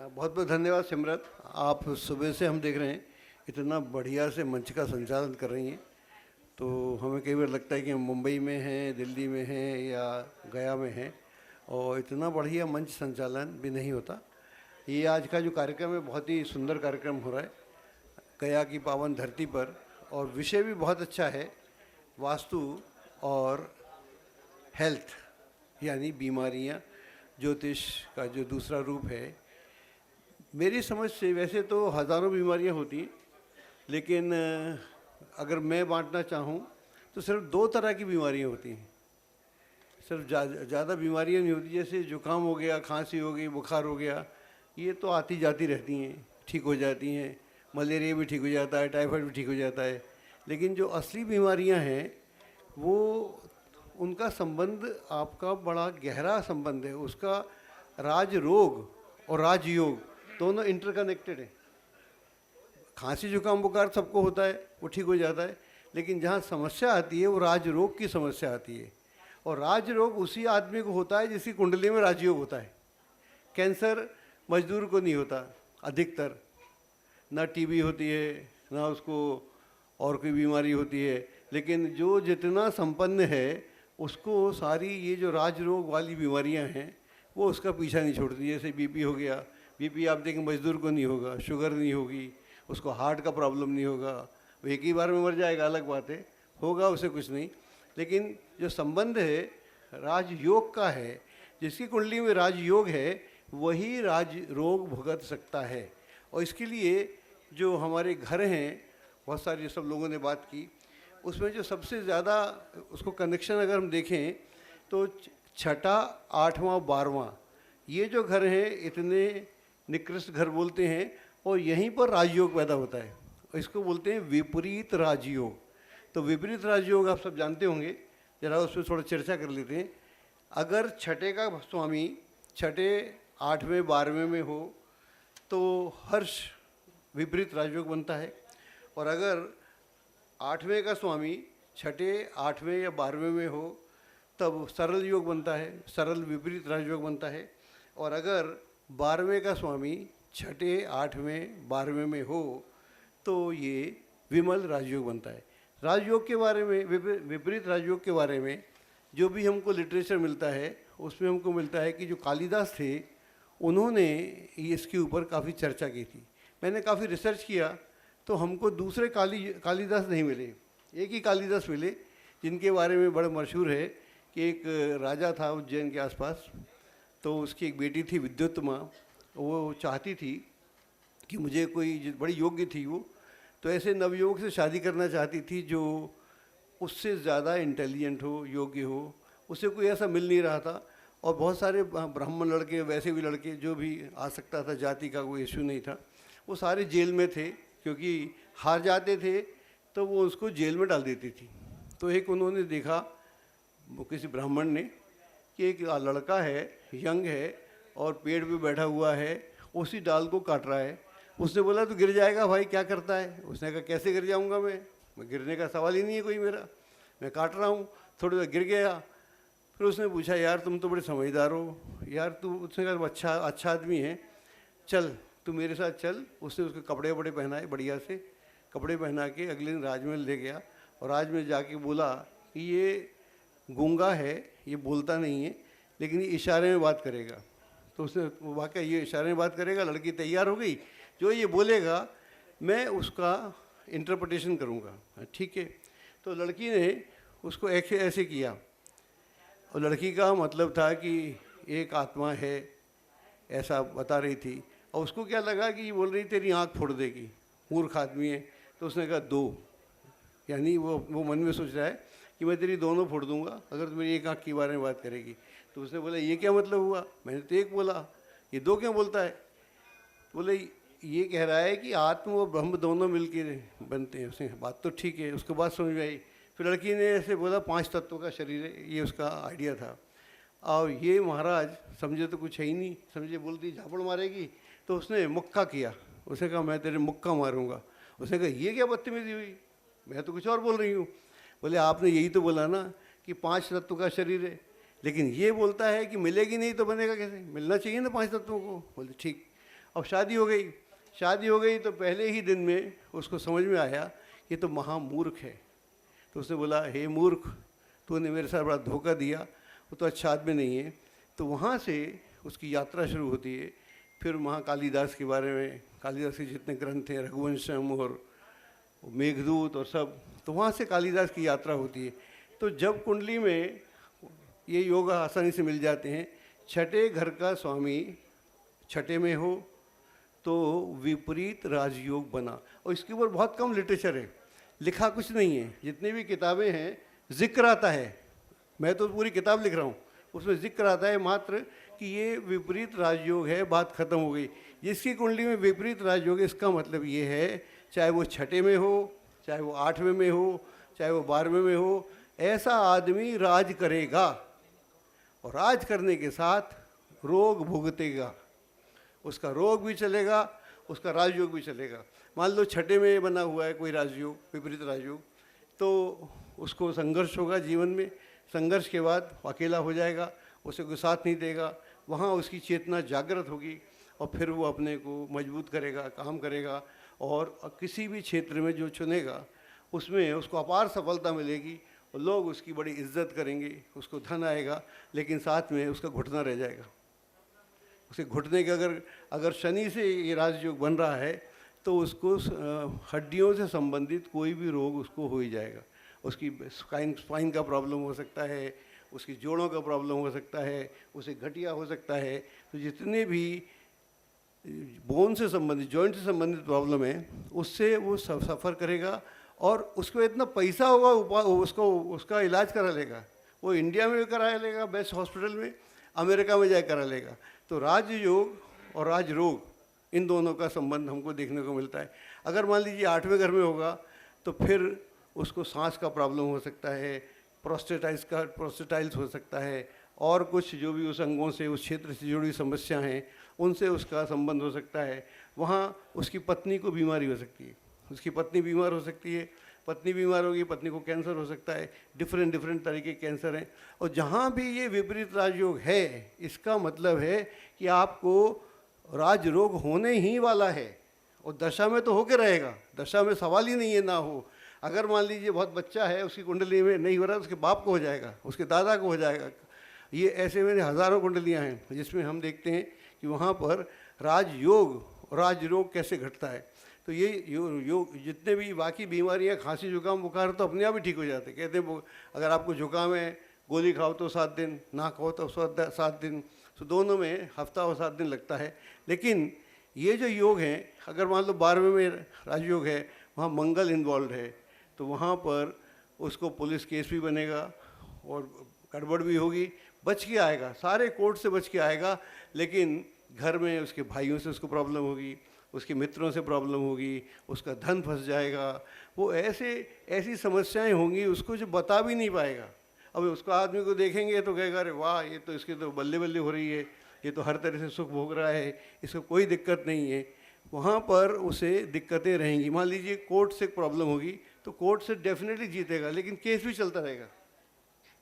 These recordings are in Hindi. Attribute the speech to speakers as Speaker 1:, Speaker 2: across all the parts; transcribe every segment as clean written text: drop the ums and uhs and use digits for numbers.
Speaker 1: बहुत बहुत धन्यवाद सिमरत। आप सुबह से हम देख रहे हैं इतना बढ़िया से मंच का संचालन कर रही हैं, तो हमें कई बार लगता है कि हम मुंबई में हैं, दिल्ली में हैं या गया में हैं, और इतना बढ़िया मंच संचालन भी नहीं होता। ये आज का जो कार्यक्रम है बहुत ही सुंदर कार्यक्रम हो रहा है गया की पावन धरती पर, और विषय भी बहुत अच्छा है, वास्तु और हेल्थ यानी बीमारियां, ज्योतिष का जो दूसरा रूप है। मेरी समझ से वैसे तो हज़ारों बीमारियां होती हैं, लेकिन अगर मैं बांटना चाहूँ तो सिर्फ दो तरह की बीमारियां होती हैं। सिर्फ ज़्यादा बीमारियां नहीं होती, जैसे जुकाम हो गया, खांसी हो गई, बुखार हो गया, ये तो आती जाती रहती हैं, ठीक हो जाती हैं। मलेरिया भी ठीक हो जाता है, टाइफाइड भी ठीक हो जाता है। लेकिन जो असली बीमारियां हैं वो, उनका संबंध आपका बड़ा गहरा संबंध है। उसका राज रोग और राजयोग दोनों इंटरकनेक्टेड है। खांसी जुकाम बुखार सबको होता है, वो ठीक हो जाता है, लेकिन जहाँ समस्या आती है वो राज रोग की समस्या आती है। और राज रोग उसी आदमी को होता है जिसकी कुंडली में राजयोग होता है। कैंसर मजदूर को नहीं होता अधिकतर, ना टीबी होती है, ना उसको और कोई बीमारी होती है, लेकिन जो जितना संपन्न है उसको सारी ये जो राज रोग वाली बीमारियां हैं वो उसका पीछा नहीं छोड़ती। जैसे बीपी हो गया, बीपी आप देखें मजदूर को नहीं होगा, शुगर नहीं होगी, उसको हार्ट का प्रॉब्लम नहीं होगा, वो एक ही बार में मर जाएगा, अलग बात है, होगा उसे कुछ नहीं। लेकिन जो संबंध है राजयोग का है, जिसकी कुंडली में राजयोग है वही राज रोग भुगत सकता है। और इसके लिए जो हमारे घर हैं, बहुत सारे सब लोगों ने बात की, उसमें जो सबसे ज़्यादा उसको कनेक्शन अगर हम देखें तो छठा, आठवां, बारहवां, ये जो घर हैं इतने निकृष्ट घर बोलते हैं, और यहीं पर राजयोग पैदा होता है। और इसको बोलते हैं विपरीत राजयोग। तो विपरीत राजयोग आप सब जानते होंगे, जरा उस पर थोड़ा चर्चा कर लेते हैं। अगर छठे का स्वामी छठे, आठवें, बारहवें में हो तो हर्ष विपरीत राजयोग बनता है, और अगर आठवें का स्वामी छठे, आठवें या बारहवें में हो तब सरल योग बनता है, सरल विपरीत राजयोग बनता है। और अगर बारहवें का स्वामी छठे, आठवें, बारहवें में हो तो ये विमल राजयोग बनता है। राजयोग के बारे में, विपरीत राजयोग के बारे में जो भी हमको लिटरेचर मिलता है उसमें हमको मिलता है कि जो कालिदास थे उन्होंने इसके ऊपर काफ़ी चर्चा की थी। मैंने काफ़ी रिसर्च किया तो हमको दूसरे कालिदास नहीं मिले, एक ही कालिदास मिले जिनके बारे में बड़ा मशहूर है कि एक राजा था उज्जैन के आसपास, तो उसकी एक बेटी थी विद्युत्मा। वो चाहती थी कि मुझे कोई बड़ी योग्य थी वो, तो ऐसे नवयुवक से शादी करना चाहती थी जो उससे ज़्यादा इंटेलिजेंट हो, योग्य हो। उसे कोई ऐसा मिल नहीं रहा था, और बहुत सारे ब्राह्मण लड़के, वैसे भी लड़के जो भी आ सकता था, जाति का कोई इशू नहीं था, वो सारे जेल में थे, क्योंकि हार जाते थे तो वो उसको जेल में डाल देती थी। तो एक उन्होंने देखा, वो किसी ब्राह्मण ने, कि एक लड़का है, यंग है, और पेड़ पे बैठा हुआ है, उसी डाल को काट रहा है। उसने बोला तो गिर जाएगा भाई, क्या करता है? उसने कहा कैसे गिर जाऊंगा मैं गिरने का सवाल ही नहीं है कोई मेरा, मैं काट रहा हूँ। थोड़ी देर गिर गया, फिर उसने पूछा यार तुम तो बड़े समझदार हो यार, तू, उसने कहा अच्छा आदमी है, चल तू मेरे साथ चल। उसने उसके कपड़े वपड़े पहनाए, बढ़िया से कपड़े पहना के अगले दिन राजमहल ले गया, और राजमहल जाके बोला कि ये गूंगा है, ये बोलता नहीं है, लेकिन ये इशारे में बात करेगा। तो उसने वाकई ये इशारे में बात करेगा। लड़की तैयार हो गई, जो ये बोलेगा मैं उसका इंटरप्रिटेशन करूँगा, ठीक है। तो लड़की ने उसको ऐसे ऐसे किया, और लड़की का मतलब था कि एक आत्मा है, ऐसा बता रही थी। और उसको क्या लगा कि ये बोल रही तेरी आँख फोड़ देगी, मूर्ख आदमी है। तो उसने कहा दो, यानी वो मन में सोच रहा है कि मैं तेरी दोनों फोड़ दूंगा अगर तुम मेरी एक आँख के बारे में बात करेगी। तो उसने बोला ये क्या मतलब हुआ, मैंने तो एक बोला, ये दो क्यों बोलता है? बोले ये कह रहा है कि आत्म और ब्रह्म दोनों मिलके बनते हैं। उसने बात तो ठीक है, उसको बात समझ में आई। फिर लड़की ने ऐसे बोला 5 तत्वों का शरीर है, ये उसका आइडिया था। और ये महाराज समझे तो कुछ है ही नहीं, समझे बोलती झापड़ मारेगी, तो उसने मुक्का किया। उसने कहा मैं तेरे मुक्का मारूंगा। उसने कहा ये क्या बदतमीजी हुई, मैं तो कुछ और बोल रही हूँ। बोले आपने यही तो बोला ना कि 5 तत्व का शरीर है, लेकिन ये बोलता है कि मिलेगी नहीं तो बनेगा कैसे, मिलना चाहिए ना 5 तत्वों को। बोले ठीक। अब शादी हो गई, शादी हो गई तो पहले ही दिन में उसको समझ में आया ये तो महामूर्ख है। तो उसने बोला, हे मूर्ख, तूने मेरे साथ बड़ा धोखा दिया, वो तो अच्छा आदमी नहीं है। तो वहाँ से उसकी यात्रा शुरू होती है। फिर वहाँ कालिदास के बारे में, कालिदास के जितने ग्रंथ हैं, रघुवंशम और मेघदूत और सब, तो वहाँ से कालिदास की यात्रा होती है। तो जब कुंडली में ये योग आसानी से मिल जाते हैं, छठे घर का स्वामी छठे में हो तो विपरीत राजयोग बना। और इसके ऊपर बहुत कम लिटरेचर है, लिखा कुछ नहीं है। जितनी भी किताबें हैं जिक्र आता है, मैं तो पूरी किताब लिख रहा हूँ, उसमें जिक्र आता है मात्र कि ये विपरीत राजयोग है, बात खत्म हो गई। जिसकी कुंडली में विपरीत राजयोग है, इसका मतलब ये है चाहे वो छठे में हो, चाहे वो आठवें में हो, चाहे वो 12वें में हो, ऐसा आदमी राज करेगा और राज करने के साथ रोग भुगतेगा। उसका रोग भी चलेगा, उसका राजयोग भी चलेगा। मान लो छठे में बना हुआ है कोई राजयोग, विपरीत राजयोग, तो उसको संघर्ष होगा जीवन में। संघर्ष के बाद अकेला हो जाएगा, उसे कोई साथ नहीं देगा। वहाँ उसकी चेतना जागृत होगी और फिर वो अपने को मजबूत करेगा, काम करेगा और किसी भी क्षेत्र में जो चुनेगा उसमें उसको अपार सफलता मिलेगी और लोग उसकी बड़ी इज्जत करेंगे, उसको धन आएगा, लेकिन साथ में उसका घुटना रह जाएगा। उसे घुटने के अगर शनि से ये राजयोग बन रहा है तो उसको हड्डियों से संबंधित कोई भी रोग उसको हो ही जाएगा। उसकी स्पाइन का प्रॉब्लम हो सकता है, उसकी जोड़ों का प्रॉब्लम हो सकता है, उसे गठिया हो सकता है। तो जितने भी बोन से संबंधित, जॉइंट से संबंधित प्रॉब्लम है, उससे वो सफ़र करेगा और उसको इतना पैसा होगा उसको उसका इलाज करा लेगा। वो इंडिया में भी करा लेगा बेस्ट हॉस्पिटल में, अमेरिका में जाकर करा लेगा। तो राजयोग और राजरोग, इन दोनों का संबंध हमको देखने को मिलता है। अगर मान लीजिए 8वें घर में होगा तो फिर उसको सांस का प्रॉब्लम हो सकता है, प्रोस्टेटाइल्स हो सकता है, और कुछ जो भी उस अंगों से, उस क्षेत्र से जुड़ी समस्या हैं, उनसे उसका संबंध हो सकता है। वहाँ उसकी पत्नी को बीमारी हो सकती है, उसकी पत्नी बीमार हो सकती है, पत्नी बीमार होगी, पत्नी को कैंसर हो सकता है। डिफरेंट तरीके के कैंसर हैं। और जहाँ भी ये विपरीत राजयोग है, इसका मतलब है कि आपको राजरोग होने ही वाला है और दशा में तो होके रहेगा, दशा में सवाल ही नहीं है ना हो। अगर मान लीजिए बहुत बच्चा है, उसकी कुंडली में नहीं हो रहा, उसके बाप को हो जाएगा, उसके दादा को हो जाएगा। ये ऐसे मेरे हज़ारों कुंडलियाँ हैं जिसमें हम देखते हैं कि वहाँ पर राजयोग और राजरोग कैसे घटता है। तो ये योग जितने भी बाकी बीमारियाँ, खांसी जुकाम बुखार, तो अपने आप ही ठीक हो जाते। कहते हैं अगर आपको जुकाम है, गोली खाओ तो 7 दिन, ना खाओ तो 7 दिन, तो दोनों में हफ्ता और 7 दिन लगता है। लेकिन ये जो योग हैं, अगर मान लो 12वें में राजयोग है, वहाँ मंगल इन्वॉल्व है, तो वहाँ पर उसको पुलिस केस भी बनेगा और गड़बड़ भी होगी, बच के आएगा, सारे कोर्ट से बच के आएगा। लेकिन घर में उसके भाइयों से उसको प्रॉब्लम होगी, उसके मित्रों से प्रॉब्लम होगी, उसका धन फंस जाएगा। वो ऐसी समस्याएं होंगी उसको जो बता भी नहीं पाएगा। अब उसको आदमी को देखेंगे तो कहेगा अरे वाह, ये तो इसकी तो बल्ले बल्ले हो रही है, ये तो हर तरह से सुख भोग रहा है, इसको कोई दिक्कत नहीं है। वहाँ पर उसे दिक्कतें रहेंगी। मान लीजिए कोर्ट से प्रॉब्लम होगी तो कोर्ट से डेफिनेटली जीतेगा, लेकिन केस भी चलता रहेगा।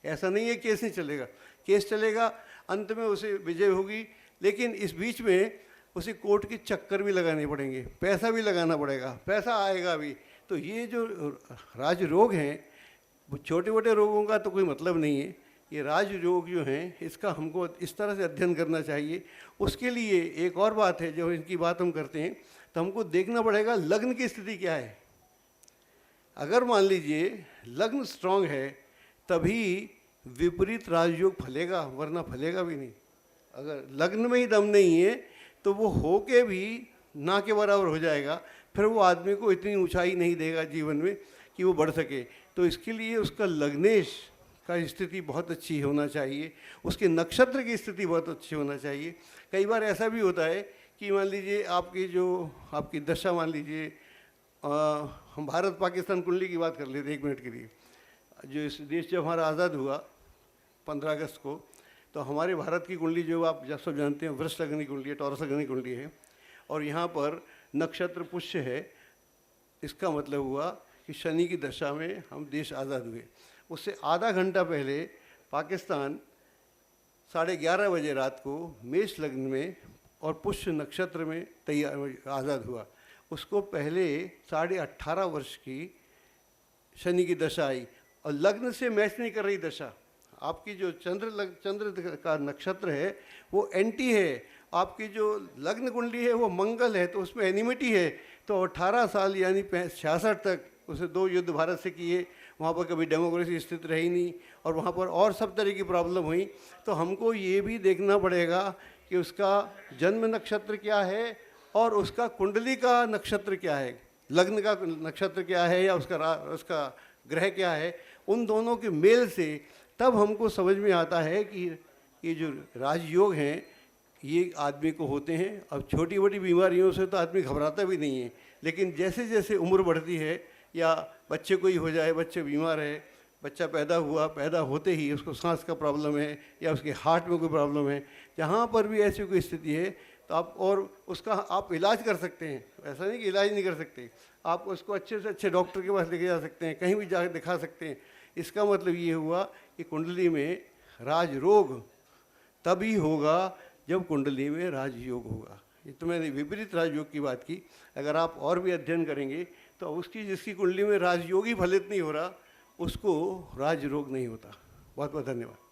Speaker 1: ऐसा नहीं है केस नहीं चलेगा, केस चलेगा, अंत में उसे विजय होगी। लेकिन इस बीच में उसे कोर्ट के चक्कर भी लगाने पड़ेंगे, पैसा भी लगाना पड़ेगा, पैसा आएगा भी। तो ये जो राजरोग हैं, वो छोटे मोटे रोगों का तो कोई मतलब नहीं है। ये राजरोग जो हैं, इसका हमको इस तरह से अध्ययन करना चाहिए। उसके लिए एक और बात है, जब इनकी बात हम करते हैं तो हमको देखना पड़ेगा लग्न की स्थिति क्या है। अगर मान लीजिए लग्न स्ट्रांग है तभी विपरीत राजयोग फलेगा, वरना फलेगा भी नहीं। अगर लग्न में ही दम नहीं है तो वो होके भी ना के बराबर हो जाएगा, फिर वो आदमी को इतनी ऊंचाई नहीं देगा जीवन में कि वो बढ़ सके। तो इसके लिए उसका लग्नेश का स्थिति बहुत अच्छी होना चाहिए, उसके नक्षत्र की स्थिति बहुत अच्छी होना चाहिए। कई बार ऐसा भी होता है कि मान लीजिए आपकी दशा, मान लीजिए हम भारत पाकिस्तान कुंडली की बात कर लेते 1 मिनट के लिए। जो इस देश जब हमारा आज़ाद हुआ 15 अगस्त को, तो हमारे भारत की कुंडली जो आप जब सब जानते हैं वृष लग्नी कुंडली है, टॉरस लग्नी कुंडली है, और यहाँ पर नक्षत्र पुष्य है। इसका मतलब हुआ कि शनि की दशा में हम देश आज़ाद हुए। उससे आधा घंटा पहले पाकिस्तान 11:30 बजे रात को मेष लग्न में और पुष्य नक्षत्र में तैयार आज़ाद हुआ। उसको पहले 18.5 वर्ष की शनि की दशा आई और लग्न से मैच नहीं कर रही दशा। आपकी जो चंद्र का नक्षत्र है वो एंटी है, आपकी जो लग्न कुंडली है वो मंगल है, तो उसमें एनिमिटी है। तो 18 साल यानी 66 तक उसे 2 युद्ध भारत से किए, वहाँ पर कभी डेमोक्रेसी स्थित रही नहीं और वहाँ पर और सब तरह की प्रॉब्लम हुई। तो हमको ये भी देखना पड़ेगा कि उसका जन्म नक्षत्र क्या है और उसका कुंडली का नक्षत्र क्या है, लग्न का नक्षत्र क्या है या उसका ग्रह क्या है। उन दोनों के मेल से तब हमको समझ में आता है कि ये जो राजयोग हैं ये आदमी को होते हैं। अब छोटी मोटी बीमारियों से तो आदमी घबराता भी नहीं है, लेकिन जैसे जैसे उम्र बढ़ती है या बच्चे को ही हो जाए, बच्चे बीमार है, बच्चा पैदा होते ही उसको सांस का प्रॉब्लम है या उसके हार्ट में कोई प्रॉब्लम है, जहाँ पर भी ऐसी कोई स्थिति है तो आप इलाज कर सकते हैं। ऐसा नहीं कि इलाज नहीं कर सकते, आप उसको अच्छे से अच्छे डॉक्टर के पास लेके जा सकते हैं, कहीं भी जाकर दिखा सकते हैं। इसका मतलब ये हुआ कि कुंडली में राजरोग तभी होगा जब कुंडली में राजयोग होगा। ये तो मैंने विपरीत राजयोग की बात की। अगर आप और भी अध्ययन करेंगे तो जिसकी कुंडली में राजयोग ही फलित नहीं हो रहा उसको राजरोग नहीं होता। बहुत बहुत धन्यवाद।